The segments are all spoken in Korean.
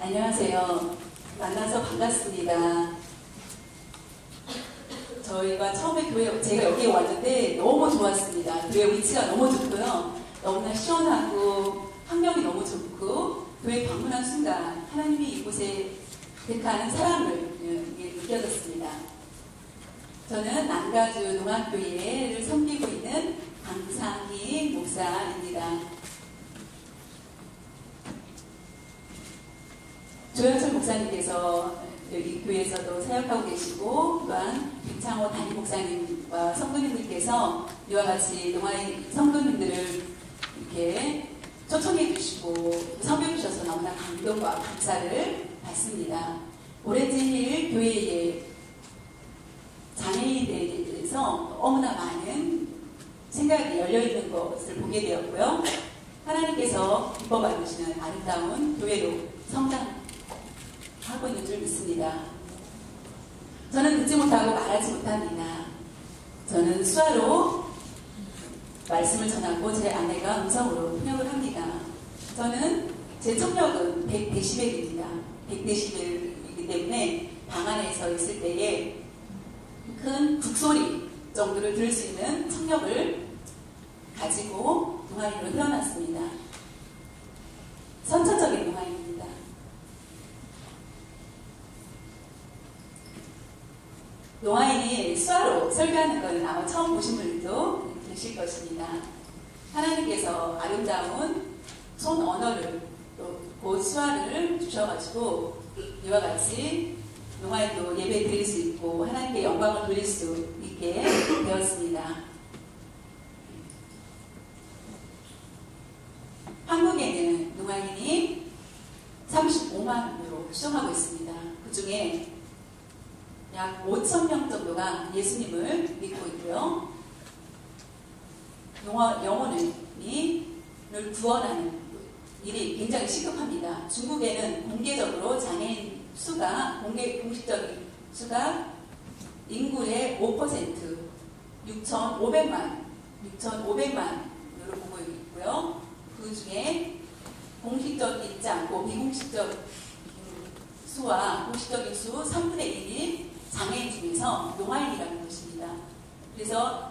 안녕하세요. 만나서 반갑습니다. 저희가 처음에 제가 여기에 왔는데 너무 좋았습니다. 교회 위치가 너무 좋고요. 너무나 시원하고 환경이 너무 좋고 교회 방문한 순간 하나님이 이곳에 택하는 사랑을 느껴졌습니다. 저는 남가주 농학교회를 섬기고 있는 강상희 목사입니다. 조영철 목사님께서 여기 교회에서도 사역하고 계시고 또한 김창호 담임 목사님과 성도님들께서 이와 같이 농아이 성도님들을 이렇게 초청해 주시고 섬겨 주셔서 너무나 감동과 감사를 받습니다. 오렌지힐 교회의 장애인들에 대해서 너무나 많은 생각이 열려있는 것을 보게 되었고요. 하나님께서 기뻐 받으시는 아름다운 교회로 성장하고 있는 줄 믿습니다. 저는 듣지 못하고 말하지 못합니다. 저는 수화로 말씀을 전하고 제 아내가 음성으로 통역을 합니다. 저는 제 청력은 100데시벨입니다. 100데시벨이기 때문에 방 안에서 있을 때에 큰 북소리 정도를 들을 수 있는 청력을 가지고 농아인으로 태어났습니다. 선천적인 농아인입니다. 농아인이 수화로 설교하는 것은 아마 처음 보신 분들도 계실 것입니다. 하나님께서 아름다운 손 언어를 또 그 수화를 주셔가지고 이와 같이 농아인도 예배 드릴 수 있고 하나님께 영광을 돌릴 수 있게 되었습니다. 한국에는 농아인이 35만으로 추정하고 있습니다. 그 중에 약 5,000명 정도가 예수님을 믿고 있고요. 영혼을 구원하는 일이 굉장히 시급합니다. 중국에는 공개적으로 장애인 수가 공식적인 수가 인구의 5% 6,500만으로 보고 있고요. 그 중에 공식적이지 않고 비공식적 수와 공식적인 수 3분의 1이 장애인 중에서 농아인이라는 것입니다. 그래서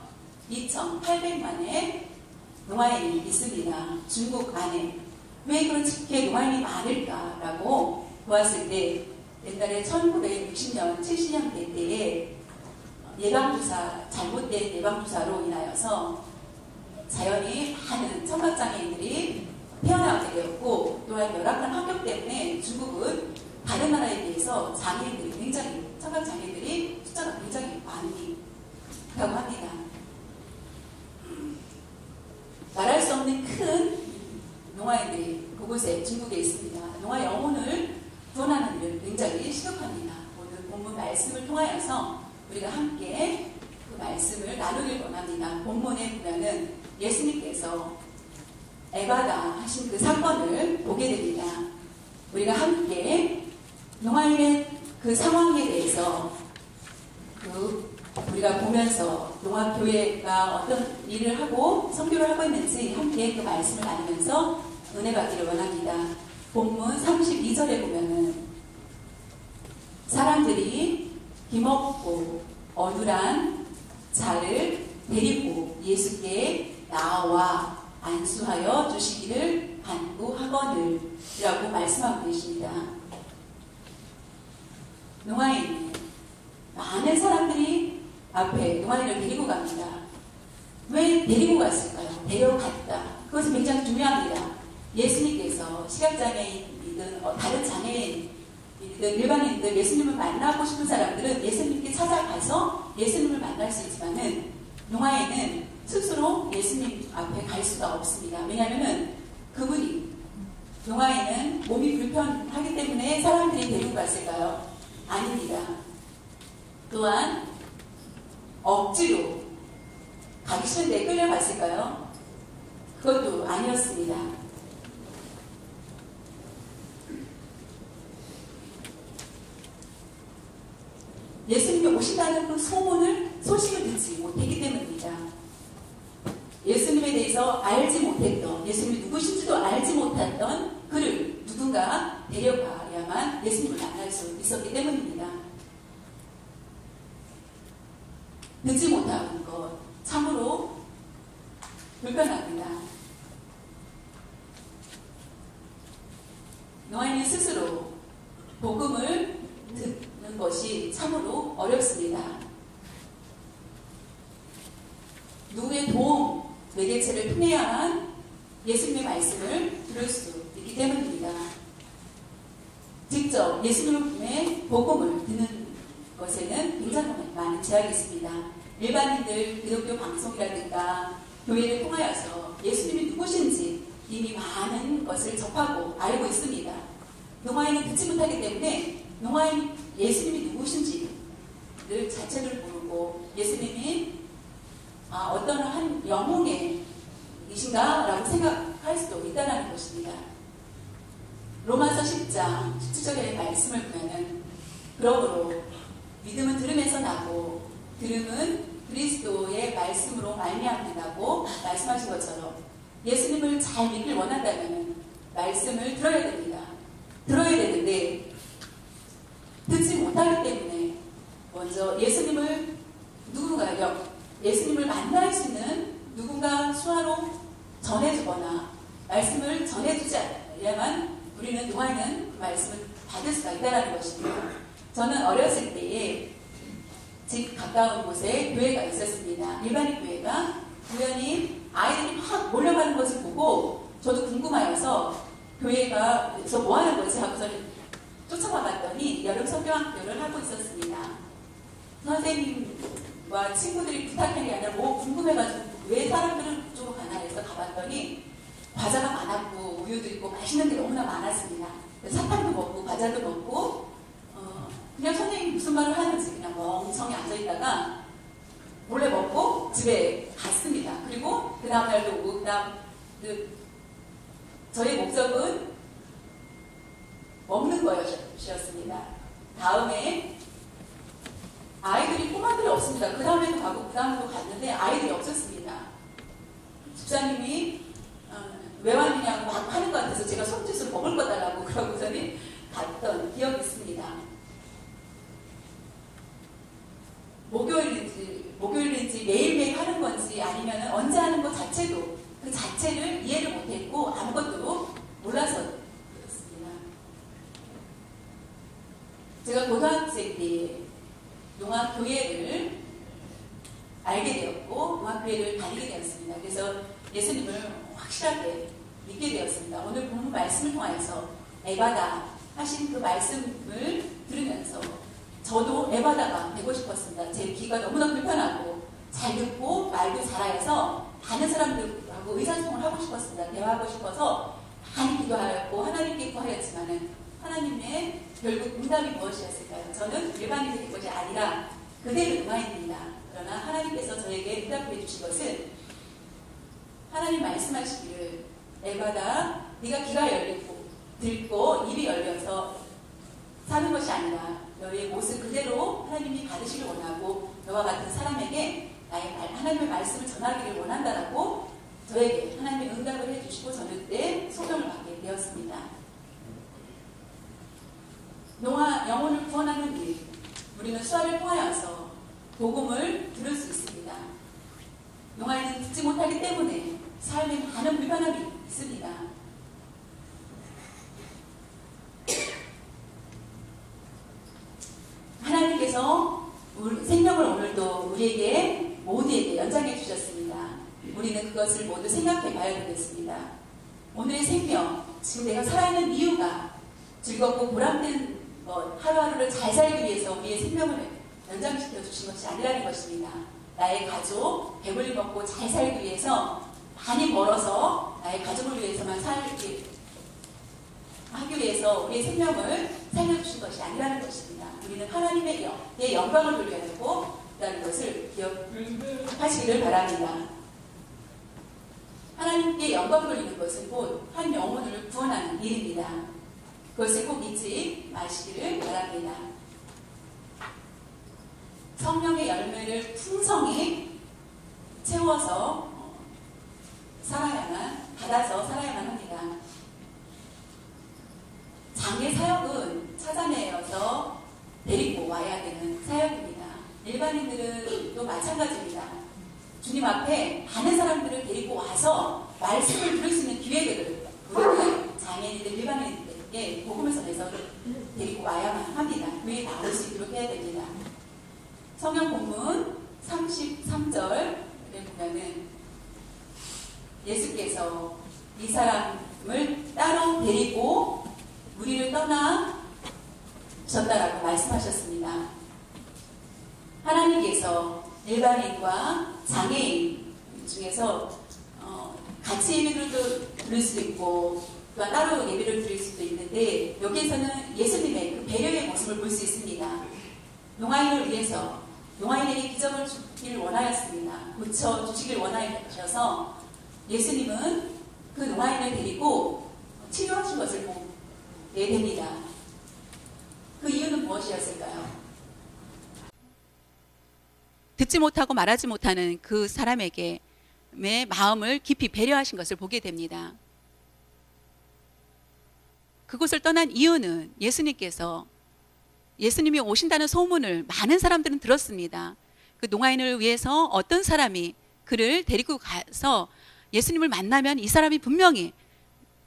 2,800만의 농아인이 있습니다. 중국 안에. 왜 그렇게 농아인이 많을까라고 보았을 때 옛날에 1960년, 70년대 때에 잘못된 예방주사로 인하여서 자연히 많은 청각장애인들이 태어나게 되었고 또한 열악한 환경 때문에 중국은 다른 나라에 비해서 청각장애인들이 숫자가 굉장히 많다고 합니다. 말할 수 없는 큰 농아인들이 그곳에 중국에 있습니다. 농아 영혼을 구원하는 일은 굉장히 시급합니다. 오늘 본문 말씀을 통하여서 우리가 함께 그 말씀을 나누길 원합니다. 본문에 보면은 예수님께서 에바다 하신 그 사건을 보게 됩니다. 우리가 함께 농아인의 그 상황에 대해서 우리가 보면서 농아교회가 어떤 일을 하고 선교를 하고 있는지 함께 그 말씀을 나누면서 은혜 받기를 원합니다. 본문 32절에 보면은 사람들이 힘없고 어눌한 자를 데리고 예수께 나와 안수하여 주시기를 간구하거늘 이라고 말씀하고 계십니다. 농아인 많은 사람들이 앞에 농아인을 데리고 갑니다. 왜 데리고 갔을까요? 데려갔다. 그것은 굉장히 중요합니다. 예수님께서 시각장애인이든 다른 장애인이든 일반인들 예수님을 만나고 싶은 사람들은 예수님께 찾아가서 예수님을 만날 수 있지만은 농아인은 스스로 예수님 앞에 갈 수가 없습니다. 왜냐하면 농아인은 몸이 불편하기 때문에 사람들이 데리고 갔을까요? 아닙니다. 또한 억지로 가기 싫은데 끌려갔을까요? 그것도 아니었습니다. 예수님이 오신다는 그 소식을 듣지 못했기 때문입니다. 예수님에 대해서 알지 못했던, 예수님이 누구신지도 알지 못했던 그를 누군가 데려가야만 있어야만 예수님을 만날 수 있었기 때문입니다. 듣지 못하는 것 참으로 불편합니다. 노아인이 스스로 복음을 듣는 것이 참으로 어렵습니다. 누구의 도움, 매개체를 통해야만 예수님의 말씀을 들을 수 있기 때문입니다. 직접 예수님을 통해 복음을 듣는 것에는 굉장히 많은 제약이 있습니다. 일반인들 기독교 방송이라든가 교회를 통하여서 예수님이 누구신지 이미 많은 것을 접하고 알고 있습니다. 노아인은 듣지 못하기 때문에 노아인 예수님이 누구신지를 자체를 모르고 예수님이 어떤 한 영웅의 이신가? 라고 생각할 수도 있다는 것입니다. 로마서 10장 17절의 말씀을 보면은 그러므로 믿음은 들음에서 나고 들음은 그리스도의 말씀으로 말미암는다고 말씀하신 것처럼 예수님을 잘 믿길 원한다면 말씀을 들어야 됩니다. 들어야 되는데 듣지 못하기 때문에 먼저 예수님을 예수님을 만날 수 있는 누군가 수화로 전해주거나 말씀을 전해주지 않아야만 우리는 노아인은 말씀을 받을 수가 있다는 것입니다. 저는 어렸을 때에 집 가까운 곳에 교회가 있었습니다. 일반인 교회가 우연히 아이들이 막 몰려가는 것을 보고 저도 궁금하여서 교회가에서 뭐 하는 거지 하고서 쫓아가 봤더니 여름 성경학교를 하고 있었습니다. 선생님과 친구들이 부탁한 게 아니라 뭐 궁금해가지고 왜 사람들은 그쪽으로 가나 해서 가봤더니 과자가 많았고 우유도 있고 맛있는 게 너무나 많았습니다. 사탕도 먹고 과자도 먹고 그냥 선생님이 무슨 말을 하는지 그냥 멍청히 앉아있다가 몰래 먹고 집에 갔습니다. 그리고 그 다음날도 오고 그 다음 저의 목적은 먹는 거였습니다. 다음에 아이들이 꼬마들이 없습니다. 그 다음에도 가고 그 다음에도 갔는데 아이들이 없었습니다. 집사님이 왜 왔느냐고 막 하는 것 같아서 제가 손짓으로 먹을 거 달라고 그러고서는 갔던 기억이 있습니다. 목요일인지 매일매일 하는 건지 아니면 언제 하는 것 자체도 그 자체를 이해를 못했고 아무것도 몰라서 그렇습니다. 제가 고등학생 때 농학교회를 알게 되었고 농학교회를 다니게 되었습니다. 그래서 예수님을 확실하게 믿게 되었습니다. 오늘 본문 말씀을 통해서 에바다 하신 그 말씀을 들으면서 저도 에바다가 되고 싶었습니다. 제 귀가 너무나 불편하고 잘 듣고 말도 잘해서 다른 사람들하고 의사소통을 하고 싶었습니다. 대화하고 싶어서 많이 기도하였고 하나님께 구하였지만은 하나님의 결국 응답이 무엇이었을까요? 저는 일반인이 된 것이 아니라 그대로 노아인입니다. 그러나 하나님께서 저에게 응답해 주신 것은 하나님 말씀하시기를 에바다 네가 귀가 열리고 듣고 입이 열려서 사는 것이 아니라 너의 모습 그대로 하나님이 받으시길 원하고 너와 같은 사람에게 하나님의 말씀을 전하기를 원한다라고 저에게 하나님의 응답을 해주시고 저는 그때 소명을 받게 되었습니다. 노아 영혼을 구원하는 일, 우리는 수화를 통하여서 복음을 들을 수 있습니다. 노아는 듣지 못하기 때문에 삶에 많은 불편함이 있습니다. 하나님께서 생명을 오늘도 우리에게 모두에게 연장해 주셨습니다. 우리는 그것을 모두 생각해 봐야 되겠습니다. 오늘의 생명, 지금 내가 살아있는 이유가 즐겁고 보람된 하루하루를 잘 살기 위해서 우리의 생명을 연장시켜 주신 것이 아니라는 것입니다. 나의 가족, 배불리 먹고 잘 살기 위해서 많이 벌어서 나의 가족을 위해서만 살기 하기 위해서 우리의 생명을 살려주신 것이 아니라는 것입니다. 우리는 하나님의 영광을 돌려야 되고 라는 것을 기억하시기를 바랍니다. 하나님께 영광을 돌리는 것은 곧 한 영혼을 구원하는 일입니다. 그것을 꼭 잊지 마시기를 바랍니다. 성령의 열매를 풍성히 채워서 받아서 살아야만 합니다. 장의 사역은 찾아내어서 데리고 와야 되는 사역입니다. 일반인들은 또 마찬가지입니다. 주님 앞에 많은 사람들을 데리고 와서 말씀을 들을 수 있는 기회들을 우리는 장애인들, 일반인들에게 복음을 전해서 데리고 와야만 합니다. 교회에 나올 수 있도록 해야 됩니다. 성경 본문 33절에 보면은 예수께서 이 사람을 따로 데리고 무리를 떠나셨다라고 말씀하셨습니다. 하나님께서 일반인과 장애인 중에서 같이 예배를 드릴 수도 있고 또한 따로 예배를 드릴 수도 있는데 여기에서는 예수님의 그 배려의 모습을 볼 수 있습니다. 농아인을 위해서 농아인에게 기적을 주기를 원하였습니다. 고쳐주시길 원하셔서 예수님은 그 농아인을 데리고 치료하신 것을 보게 됩니다. 그 이유는 무엇이었을까요? 듣지 못하고 말하지 못하는 그 사람에게 마음을 깊이 배려하신 것을 보게 됩니다. 그곳을 떠난 이유는 예수님이 오신다는 소문을 많은 사람들은 들었습니다. 그 농아인을 위해서 어떤 사람이 그를 데리고 가서 예수님을 만나면 이 사람이 분명히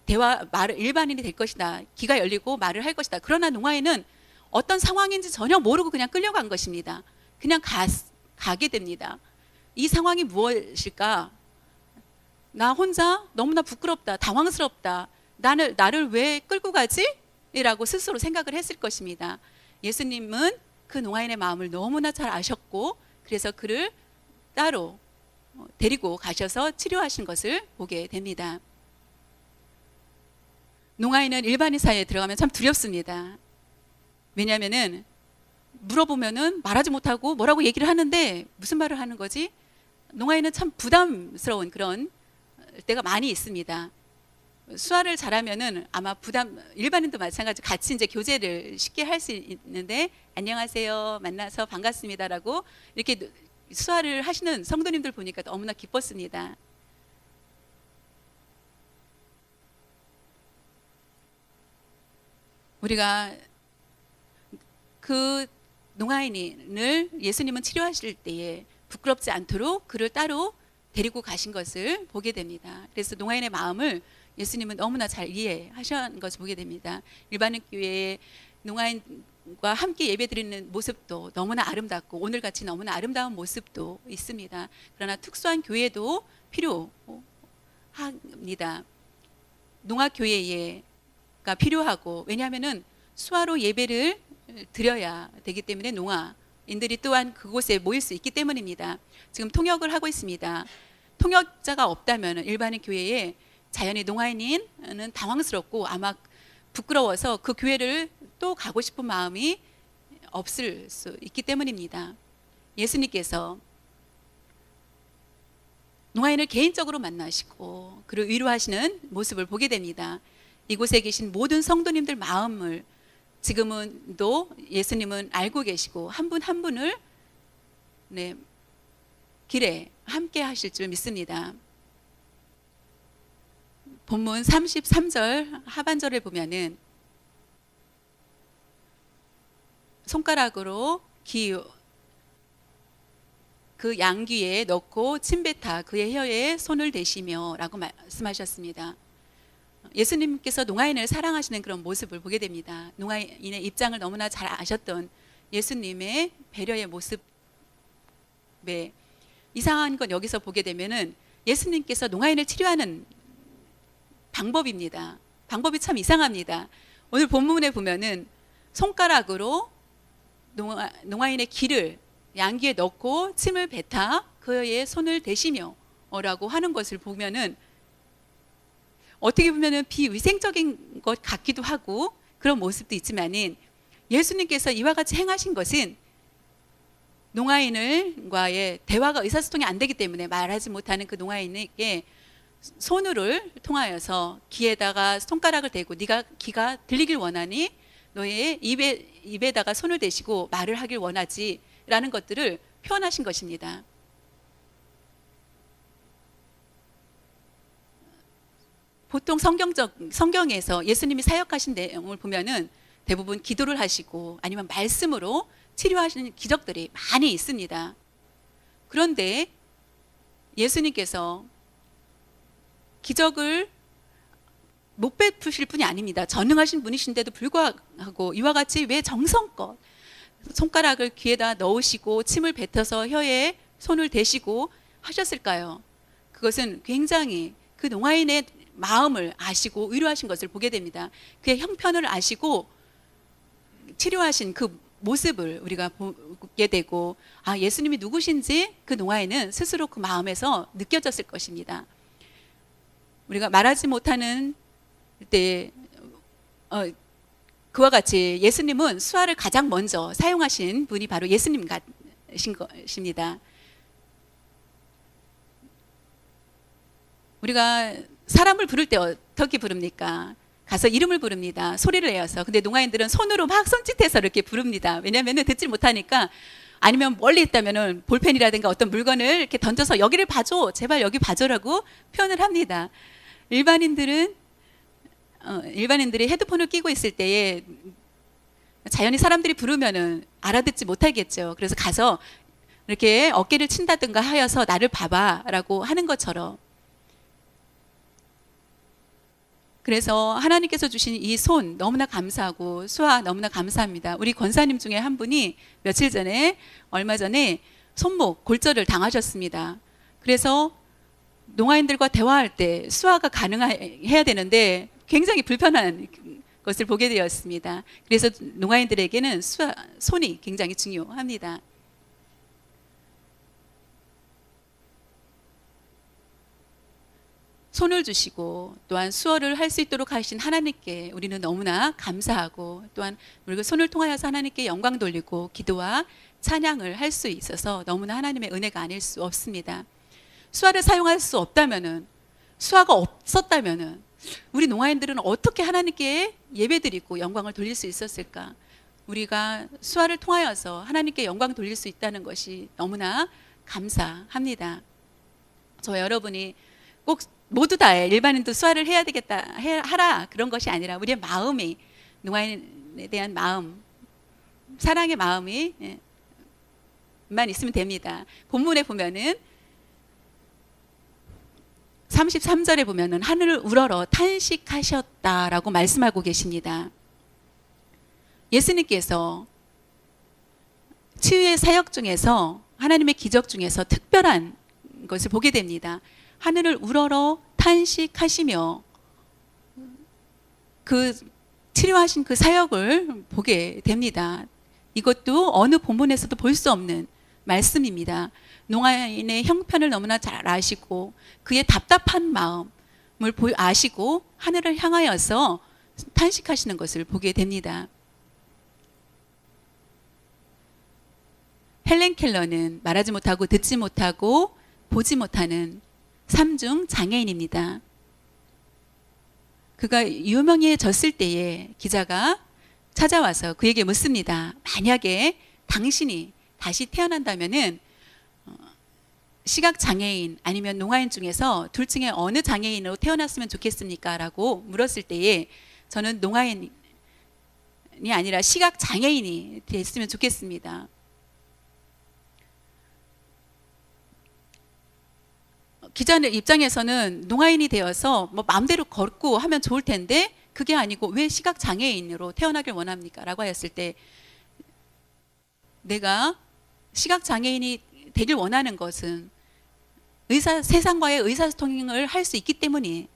일반인이 될 것이다. 귀가 열리고 말을 할 것이다. 그러나 농아인은 어떤 상황인지 전혀 모르고 그냥 끌려간 것입니다. 그냥 가게 됩니다. 이 상황이 무엇일까? 나 혼자 너무나 부끄럽다. 당황스럽다. 나를 왜 끌고 가지? 라고 스스로 생각을 했을 것입니다. 예수님은 그 농아인의 마음을 너무나 잘 아셨고 그래서 그를 따로 데리고 가셔서 치료하신 것을 보게 됩니다. 농아인은 일반인 사이에 들어가면 참 두렵습니다. 왜냐하면은 물어보면은 말하지 못하고 뭐라고 얘기를 하는데 무슨 말을 하는 거지? 농아인은 참 부담스러운 그런 때가 많이 있습니다. 수화를 잘하면은 아마 일반인도 마찬가지 같이 이제 교제를 쉽게 할 수 있는데 안녕하세요, 만나서 반갑습니다라고 이렇게 수화를 하시는 성도님들 보니까 너무나 기뻤습니다. 우리가 그 농아인을 예수님은 치료하실 때에 부끄럽지 않도록 그를 따로 데리고 가신 것을 보게 됩니다. 그래서 농아인의 마음을 예수님은 너무나 잘 이해하신 것을 보게 됩니다. 일반인 교회에 농아인과 함께 예배드리는 모습도 너무나 아름답고 오늘같이 너무나 아름다운 모습도 있습니다. 그러나 특수한 교회도 필요합니다. 농아교회가 필요하고 왜냐하면은 수화로 예배를 드려야 되기 때문에 농아인들이 또한 그곳에 모일 수 있기 때문입니다. 지금 통역을 하고 있습니다. 통역자가 없다면 일반인 교회에 자연히 농아인은 당황스럽고 아마 부끄러워서 그 교회를 또 가고 싶은 마음이 없을 수 있기 때문입니다. 예수님께서 농아인을 개인적으로 만나시고 그를 위로하시는 모습을 보게 됩니다. 이곳에 계신 모든 성도님들 마음을 지금은도 예수님은 알고 계시고 한 분 한 분을 길에 함께 하실 줄 믿습니다. 본문 33절 하반절을 보면은 손가락으로 그 양귀에 넣고 침뱉어 그의 혀에 손을 대시며 라고 말씀하셨습니다. 예수님께서 농아인을 사랑하시는 그런 모습을 보게 됩니다. 농아인의 입장을 너무나 잘 아셨던 예수님의 배려의 모습에 이상한 건 여기서 보게 되면은 예수님께서 농아인을 치료하는 방법입니다. 방법이 참 이상합니다. 오늘 본문에 보면은 손가락으로 농아인의 귀를 양귀에 넣고 침을 뱉어 그의 손을 대시며 라고 하는 것을 보면은 어떻게 보면은 비위생적인 것 같기도 하고 그런 모습도 있지만은 예수님께서 이와 같이 행하신 것은 농아인과의 대화가 의사소통이 안 되기 때문에 말하지 못하는 그 농아인에게 손을 통하여서 귀에다가 손가락을 대고 네가 귀가 들리길 원하니 너의 입에다가 손을 대시고 말을 하길 원하지 라는 것들을 표현하신 것입니다. 보통 성경에서 예수님이 사역하신 내용을 보면은 대부분 기도를 하시고 아니면 말씀으로 치료하시는 기적들이 많이 있습니다. 그런데 예수님께서 기적을 못 베푸실 분이 아닙니다. 전능하신 분이신데도 불구하고 이와 같이 왜 정성껏 손가락을 귀에다 넣으시고 침을 뱉어서 혀에 손을 대시고 하셨을까요? 그것은 굉장히 그 농아인의 마음을 아시고 위로하신 것을 보게 됩니다. 그의 형편을 아시고 치료하신 그 모습을 우리가 보게 되고, 아, 예수님이 누구신지 그 농아인은 스스로 그 마음에서 느껴졌을 것입니다. 우리가 말하지 못하는 때 그와 같이 예수님은 수화를 가장 먼저 사용하신 분이 바로 예수님 같으신 것입니다. 우리가 사람을 부를 때 어떻게 부릅니까? 가서 이름을 부릅니다. 소리를 내어서. 근데 농아인들은 손으로 막 손짓해서 이렇게 부릅니다. 왜냐하면 듣지 못하니까. 아니면 멀리 있다면 볼펜이라든가 어떤 물건을 이렇게 던져서 여기를 봐줘, 제발 여기 봐줘라고 표현을 합니다. 일반인들이 헤드폰을 끼고 있을 때에 자연히 사람들이 부르면은 알아듣지 못하겠죠. 그래서 가서 이렇게 어깨를 친다든가 하여서 나를 봐봐라고 하는 것처럼, 그래서 하나님께서 주신 이 손 너무나 감사하고 수화 너무나 감사합니다. 우리 권사님 중에 한 분이 얼마 전에 손목 골절을 당하셨습니다. 그래서 농아인들과 대화할 때 수화가 가능해야 되는데 굉장히 불편한 것을 보게 되었습니다. 그래서 농아인들에게는 손이 굉장히 중요합니다. 손을 주시고 또한 수어를 할 수 있도록 하신 하나님께 우리는 너무나 감사하고, 또한 우리가 손을 통하여서 하나님께 영광 돌리고 기도와 찬양을 할 수 있어서 너무나 하나님의 은혜가 아닐 수 없습니다. 수화를 사용할 수 없다면은, 수화가 없었다면은 우리 농아인들은 어떻게 하나님께 예배드리고 영광을 돌릴 수 있었을까? 우리가 수화를 통하여서 하나님께 영광 돌릴 수 있다는 것이 너무나 감사합니다. 저 여러분이 꼭 모두 다 일반인도 수화를 해야 되겠다, 하라, 그런 것이 아니라 우리의 마음이, 농아인에 대한 마음, 사랑의 마음이 만 있으면 됩니다. 본문에 보면은 33절에 보면은 하늘을 우러러 탄식하셨다라고 말씀하고 계십니다. 예수님께서 치유의 사역 중에서, 하나님의 기적 중에서 특별한 것을 보게 됩니다. 하늘을 우러러 탄식하시며 그 치료하신 그 사역을 보게 됩니다. 이것도 어느 본문에서도 볼 수 없는 말씀입니다. 농아인의 형편을 너무나 잘 아시고 그의 답답한 마음을 아시고 하늘을 향하여서 탄식하시는 것을 보게 됩니다. 헬렌 켈러는 말하지 못하고 듣지 못하고 보지 못하는 삼중 장애인입니다. 그가 유명해졌을 때에 기자가 찾아와서 그에게 묻습니다. 만약에 당신이 다시 태어난다면은 시각장애인 아니면 농아인 중에서 둘 중에 어느 장애인으로 태어났으면 좋겠습니까? 라고 물었을 때에 저는 농아인이 아니라 시각장애인이 됐으면 좋겠습니다. 기자의 입장에서는 농아인이 되어서 뭐 마음대로 걷고 하면 좋을 텐데 그게 아니고 왜 시각장애인으로 태어나길 원합니까? 라고 하였을 때, 내가 시각장애인이 되길 원하는 것은 세상과의 의사소통을 할 수 있기 때문에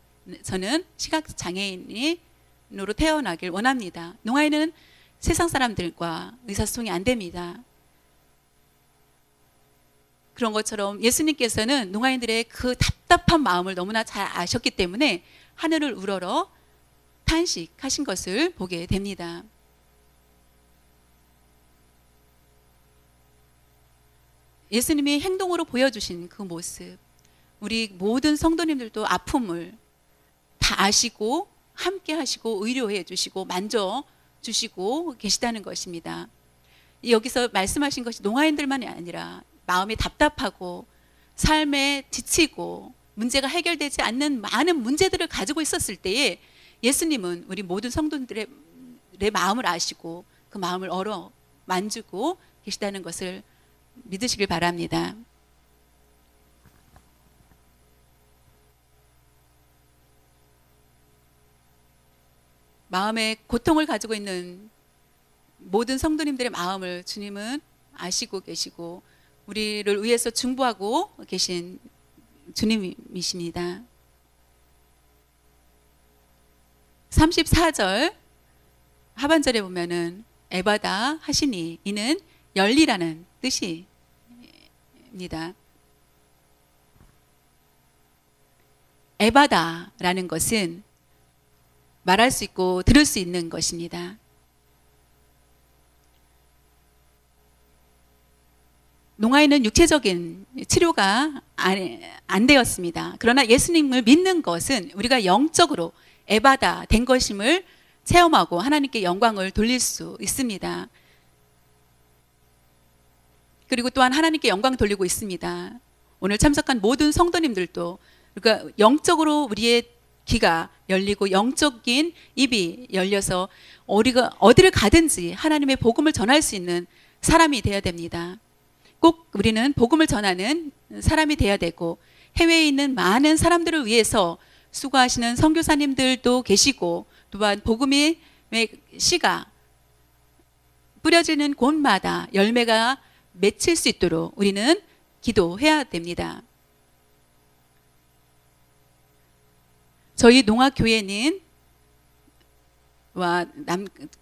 저는 시각장애인으로 태어나길 원합니다. 농아인은 세상 사람들과 의사소통이 안 됩니다. 그런 것처럼 예수님께서는 농아인들의 그 답답한 마음을 너무나 잘 아셨기 때문에 하늘을 우러러 탄식하신 것을 보게 됩니다. 예수님이 행동으로 보여주신 그 모습, 우리 모든 성도님들도 아픔을 다 아시고 함께 하시고 의료해 주시고 만져 주시고 계시다는 것입니다. 여기서 말씀하신 것이 농아인들만이 아니라 마음이 답답하고 삶에 지치고 문제가 해결되지 않는 많은 문제들을 가지고 있었을 때에 예수님은 우리 모든 성도들을 마음을 아시고 그 마음을 얼어 만지고 계시다는 것을 믿으시길 바랍니다. 마음에 고통을 가지고 있는 모든 성도님들의 마음을 주님은 아시고 계시고 우리를 위해서 중보하고 계신 주님이십니다. 34절 하반절에 보면은 에바다 하시니 이는 열리라는 뜻입니다. 에바다라는 것은 말할 수 있고 들을 수 있는 것입니다. 농아에는 육체적인 치료가 안 되었습니다. 그러나 예수님을 믿는 것은 우리가 영적으로 에바다 된 것임을 체험하고 하나님께 영광을 돌릴 수 있습니다. 그리고 또한 하나님께 영광 돌리고 있습니다. 오늘 참석한 모든 성도님들도 그러니까 영적으로 우리의 귀가 열리고 영적인 입이 열려서 우리가 어디를 가든지 하나님의 복음을 전할 수 있는 사람이 되어야 됩니다. 꼭 우리는 복음을 전하는 사람이 되어야 되고 해외에 있는 많은 사람들을 위해서 수고하시는 선교사님들도 계시고 또한 복음의 씨가 뿌려지는 곳마다 열매가 맺힐 수 있도록 우리는 기도해야 됩니다. 저희 농아교회는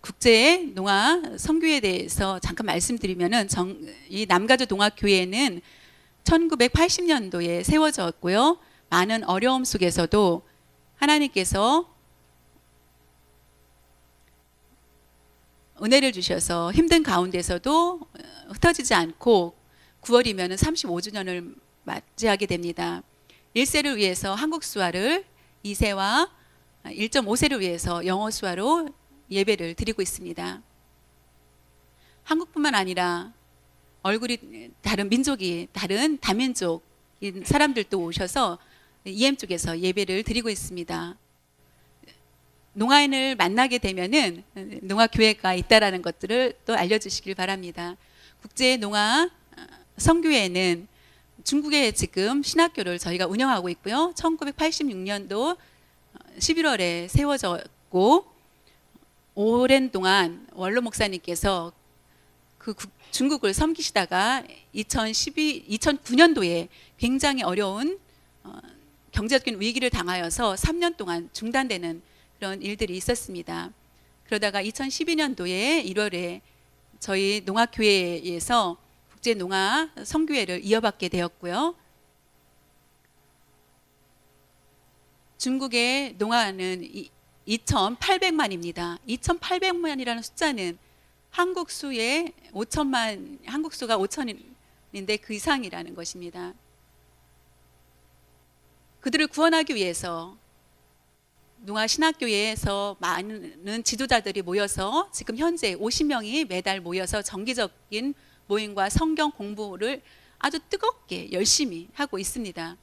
국제 농아 선교에 대해서 잠깐 말씀드리면은 이 남가주 농아교회는 1980년도에 세워졌고요. 많은 어려움 속에서도 하나님께서 은혜를 주셔서 힘든 가운데서도 흩어지지 않고 9월이면 35주년을 맞이하게 됩니다. 1세를 위해서 한국 수화를 2세와 1.5세를 위해서 영어 수화로 예배를 드리고 있습니다. 한국뿐만 아니라 얼굴이 다른 민족이 다른 다민족인 사람들도 오셔서 EM 쪽에서 예배를 드리고 있습니다. 농아인을 만나게 되면은 농아교회가 있다라는 것들을 또 알려주시길 바랍니다. 국제 농아 선교회는 중국에 지금 신학교를 저희가 운영하고 있고요. 1986년도 11월에 세워졌고 오랜 동안 원로 목사님께서 그 중국을 섬기시다가 2009년도에 굉장히 어려운 경제적인 위기를 당하여서 3년 동안 중단되는 그런 일들이 있었습니다. 그러다가 2012년도에 1월에 저희 농아교회에서 국제농아 선교회를 이어받게 되었고요. 중국의 농아는 2,800만입니다. 2,800만이라는 숫자는 한국 수의 5천만, 한국 수가 5천인데 그 이상이라는 것입니다. 그들을 구원하기 위해서 농아 신학교에서 많은 지도자들이 모여서 지금 현재 50명이 매달 모여서 정기적인 모임과 성경 공부를 아주 뜨겁게 열심히 하고 있습니다.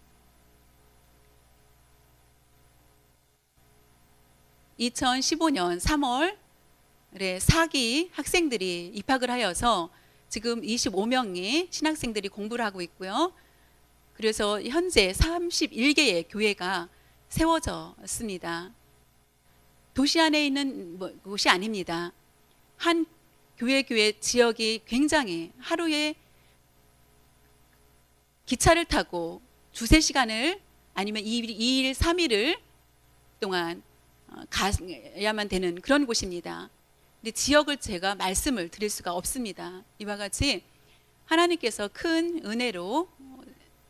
2015년 3월에 4기 학생들이 입학을 하여서 지금 25명의 신학생들이 공부를 하고 있고요. 그래서 현재 31개의 교회가 세워졌습니다. 도시 안에 있는 곳이 아닙니다. 한 교회 지역이 굉장히 하루에 기차를 타고 2-3시간을 아니면 2일, 3일을 동안 가야만 되는 그런 곳입니다. 근데 지역을 제가 말씀을 드릴 수가 없습니다. 이와 같이 하나님께서 큰 은혜로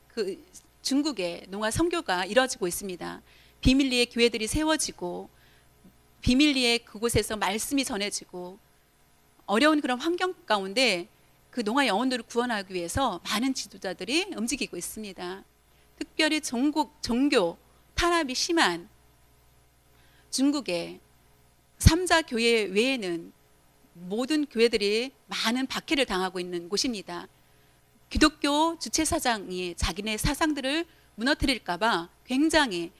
그 중국의 농아 선교가 이루어지고 있습니다. 비밀리에 교회들이 세워지고 비밀리에 그곳에서 말씀이 전해지고 어려운 그런 환경 가운데 그 농아 영혼들을 구원하기 위해서 많은 지도자들이 움직이고 있습니다. 특별히 종교 탄압이 심한 중국의 3자 교회 외에는 모든 교회들이 많은 박해를 당하고 있는 곳입니다. 기독교 주체사장이 자기네 사상들을 무너뜨릴까 봐 굉장히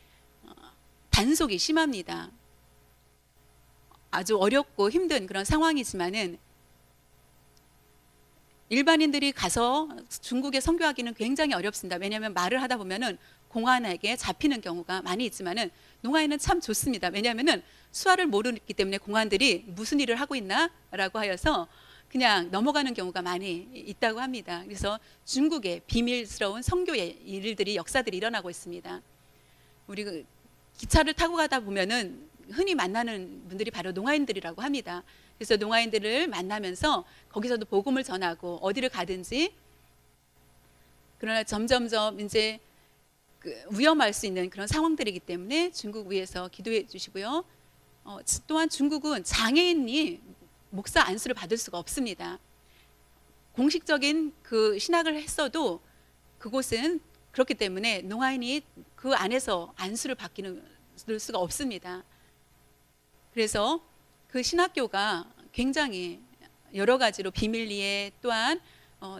단속이 심합니다. 아주 어렵고 힘든 그런 상황이지만은 일반인들이 가서 중국에 선교하기는 굉장히 어렵습니다. 왜냐하면 말을 하다 보면은 공안에게 잡히는 경우가 많이 있지만은 농아인은 참 좋습니다. 왜냐하면은 수화를 모르기 때문에 공안들이 무슨 일을 하고 있나라고 하여서 그냥 넘어가는 경우가 많이 있다고 합니다. 그래서 중국의 비밀스러운 선교의 일들이 역사들이 일어나고 있습니다. 우리 그 기차를 타고 가다 보면은 흔히 만나는 분들이 바로 농아인들이라고 합니다. 그래서 농아인들을 만나면서 거기서도 복음을 전하고 어디를 가든지, 그러나 점점점 이제 위험할 수 있는 그런 상황들이기 때문에 중국 위에서 기도해 주시고요. 또한 중국은 장애인이 목사 안수를 받을 수가 없습니다. 공식적인 그 신학을 했어도 그곳은 그렇기 때문에 농아인이 그 안에서 안수를 받기는 수가 없습니다. 그래서 그 신학교가 굉장히 여러 가지로 비밀리에 또한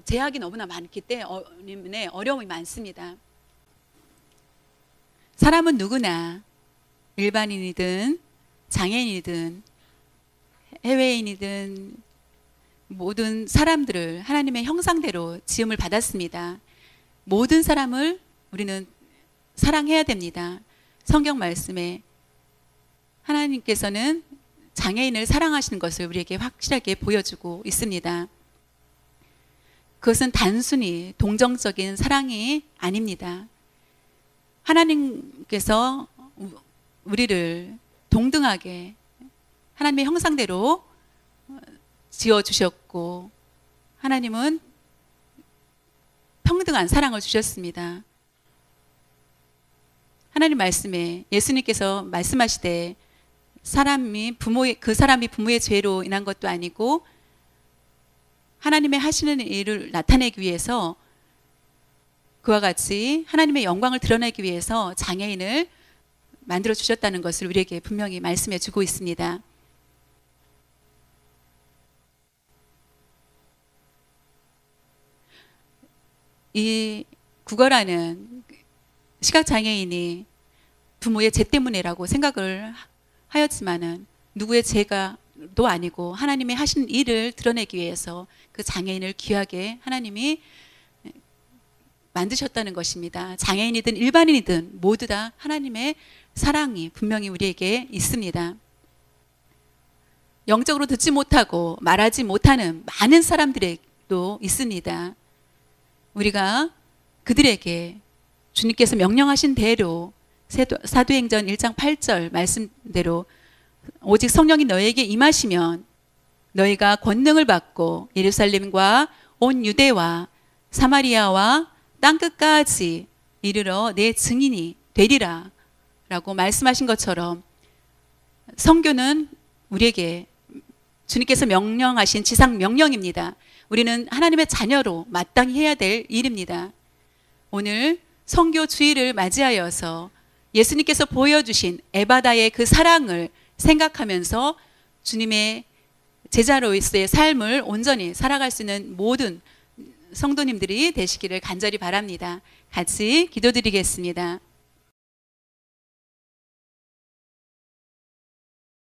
제약이 너무나 많기 때문에 어려움이 많습니다. 사람은 누구나 일반인이든 장애인이든 해외인이든 모든 사람들을 하나님의 형상대로 지음을 받았습니다. 모든 사람을 우리는 사랑해야 됩니다. 성경 말씀에 하나님께서는 장애인을 사랑하시는 것을 우리에게 확실하게 보여주고 있습니다. 그것은 단순히 동정적인 사랑이 아닙니다. 하나님께서 우리를 동등하게 하나님의 형상대로 지어주셨고 하나님은 평등한 사랑을 주셨습니다. 하나님 말씀에 예수님께서 말씀하시되 그 사람이 부모의 죄로 인한 것도 아니고 하나님의 하시는 일을 나타내기 위해서 그와 같이 하나님의 영광을 드러내기 위해서 장애인을 만들어 주셨다는 것을 우리에게 분명히 말씀해 주고 있습니다. 이 국어라는 시각장애인이 부모의 죄 때문이라고 생각을 하였지만은 누구의 죄가도 아니고 하나님의 하신 일을 드러내기 위해서 그 장애인을 귀하게 하나님이 만드셨다는 것입니다. 장애인이든 일반인이든 모두 다 하나님의 사랑이 분명히 우리에게 있습니다. 영적으로 듣지 못하고 말하지 못하는 많은 사람들도 있습니다. 우리가 그들에게 주님께서 명령하신 대로 사도행전 1장 8절 말씀대로 오직 성령이 너에게 임하시면 너희가 권능을 받고 예루살렘과 온 유대와 사마리아와 땅끝까지 이르러 내 증인이 되리라 라고 말씀하신 것처럼 선교는 우리에게 주님께서 명령하신 지상 명령입니다. 우리는 하나님의 자녀로 마땅히 해야 될 일입니다. 오늘 선교 주일을 맞이하여서 예수님께서 보여주신 에바다의 그 사랑을 생각하면서 주님의 제자로서의 삶을 온전히 살아갈 수 있는 모든 성도님들이 되시기를 간절히 바랍니다. 같이 기도드리겠습니다.